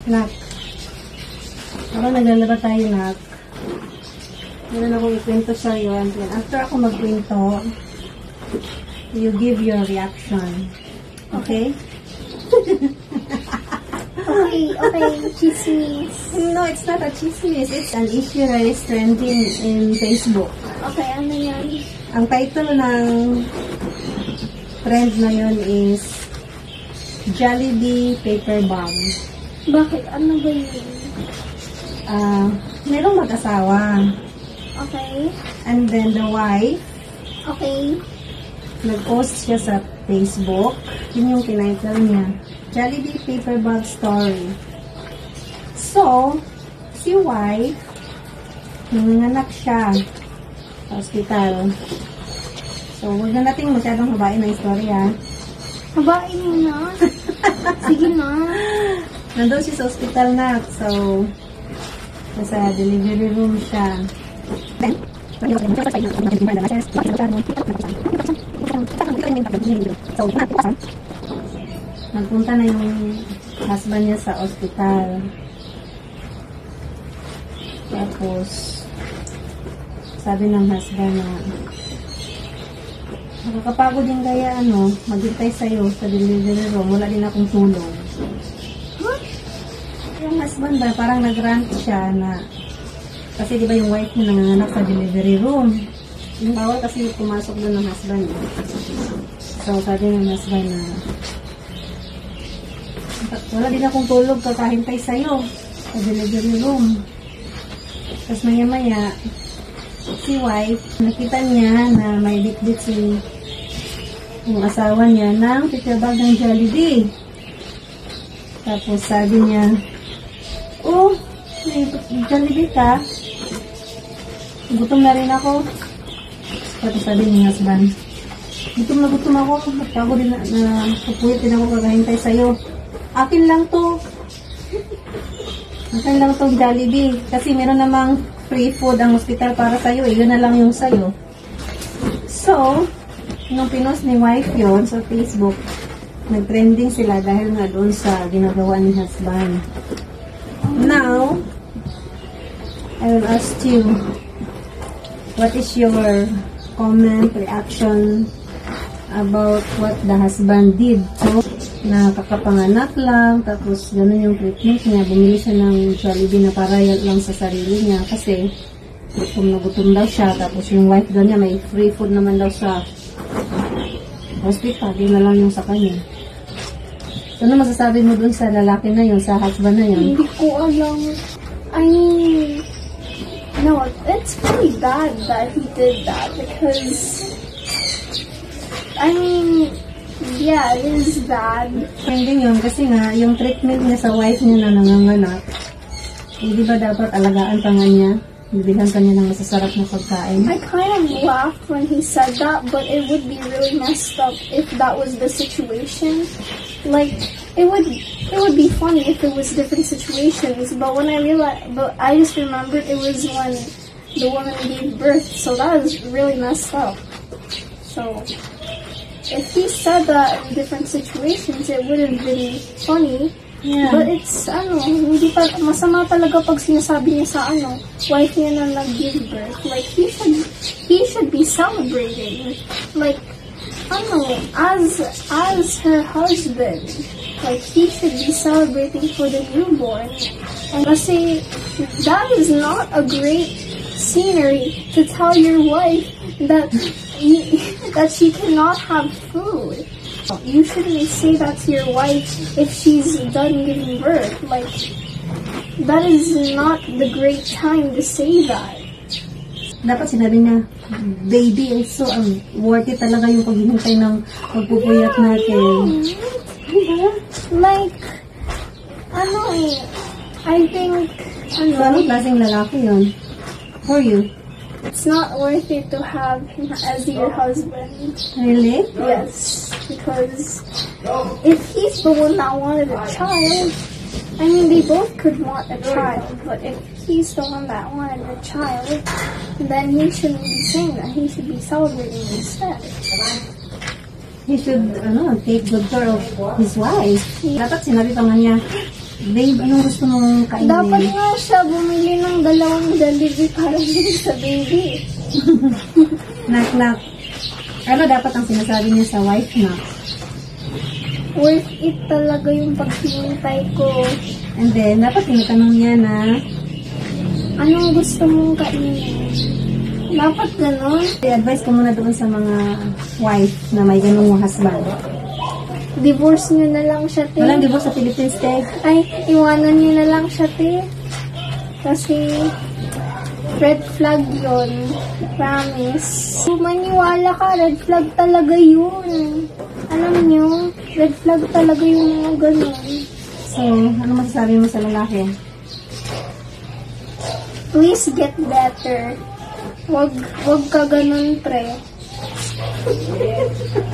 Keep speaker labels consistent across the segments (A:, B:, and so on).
A: Nak. Habang naglalaba tayo, Nak. Meron akong ikwento sa'yo. And then, after ako magkwento, you give your reaction. Okay?
B: Okay, chismis.
A: No, it's not a chismis. It's an issue that is trending in Facebook.
B: Okay, ano yan?
A: Ang title ng trend na yun is Jollibee Paper Bag.
B: Bakit? Ano ba yun?
A: Merong mag-asawa.
B: Okay.
A: And then the wife,
B: Okay.
A: nag-post siya sa Facebook. Yun yung tinitle niya. Jollibee Paper Bag Story. So, si wife, nanganak siya sa hospital. So, huwag na natin masyadong habain na istorya.
B: Habain mo na. Sige na.
A: Nandun siya sa hospital na. So, nasa delivery room siya. Then, nagpunta na yung husband niya sa hospital. Tapos, sabi ng husband na, nakakapagod din kaya maghintay sa'yo sa delivery room. Wala din akong tulong. Huh? Yung husband ba, parang nag-rant siya na, kasi di ba yung wife niya nanganganak sa delivery room. Yung bawal kasi pumasok doon ng husband niya. So, sabi ng husband na, wala din akong tulog kakahintay sa'yo sa delivery room. Tapos maya-maya, si wife, nakita niya na may bit-bit yung asawa niya ng paper bag ng Jollibee. Tapos sabi niya, oh, may Jollibee ka? Gutom na rin ako. Tapos sabi niya husband, gutom ako. Pagod din na pupuyat din ako kakahintay sa'yo. Akin lang to. Akin lang tong Jollibee. Kasi meron namang free food ang hospital para sa'yo. Yun na lang yung sa'yo. So, nung pinost ni wife yon sa Facebook, nag-trending sila dahil nga doon sa ginagawa ni husband. Now, I will ask you, what is your comment, reaction about what the husband did? So, nakakapanganak lang, tapos gano'n yung treatment niya. Bumili siya ng Jollibee na para lang sa sarili niya kasi gutom na gutom daw siya. Tapos yung wife daw niya may free food naman daw sa hospital. Yun na lang yung sa kanya. So, ano masasabi mo dun sa lalaki na yun, sa husband na yun?
B: Hindi ko alam. I mean, no, it's pretty bad that he did that because, I mean, yeah, it is bad.
A: Hindi yun, kasi nga, yung treatment niya sa wife niya na nanganganak, hindi ba dapat alagaan pa nga niya? Bibilhan ka niya ng masasarap na pagkain?
B: I kind of laughed when he said that, but it would be really messed up if that was the situation. Like, it would be funny if it was different situations, but when I realized, but I just remembered it was when the woman gave birth, so that was really messed up. So, if he said that in different situations, it would have been funny.
A: Yeah.
B: But it's, hindi pa, masama talaga pag sinasabi niya sa, wife niya na nag-give birth. Like, he should be celebrating. Like, as her husband, like, he should be celebrating for the newborn. And kasi, that is not a great scenery to tell your wife that that she cannot have food. You shouldn't say that to your wife if she's done giving birth. Like, that is not the great time to say that.
A: Dapat sinabi niya, baby, so worth it talaga yung paghihintay ng pagpupuyat natin.
B: Yeah. Like, I think,
A: So, anong klaseng lalaki yun? For you?
B: it's not worth it to have him as your husband.
A: Really?
B: Yes, because if he's the one that wanted a child, I mean, they both could want a child, but if he's the one that wanted a child, then he shouldn't be saying that. He should be celebrating instead.
A: He should, take good care of his wife. Dapat sinabi pa nga niya, Babe, anong gusto mong kainin?
B: Dapat nga siya bumili ng 2 Jollibee para bili sa baby.
A: Knock. Ano dapat ang sinasabi niya sa wife na?
B: Worth it talaga yung paghinintay ko.
A: And then, dapat tinatanong niya na,
B: Anong gusto mong kainin? Dapat ganon.
A: i-advise ko muna doon sa mga wife na may ganung husband.
B: Divorce nyo na lang siya, te.
A: Walang divorce sa Philippines, te.
B: Ay, iwanan nyo na lang siya, te. Kasi, red flag yon. Promise. Kung maniwala ka, red flag talaga yun. Alam nyo, red flag talaga yung mga ganon.
A: So, ano masasabi mo sa lalaki?
B: Please get better. Wag ka ganun, pre.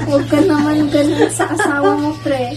B: Wag ka naman ganun sa asawa mo, pre.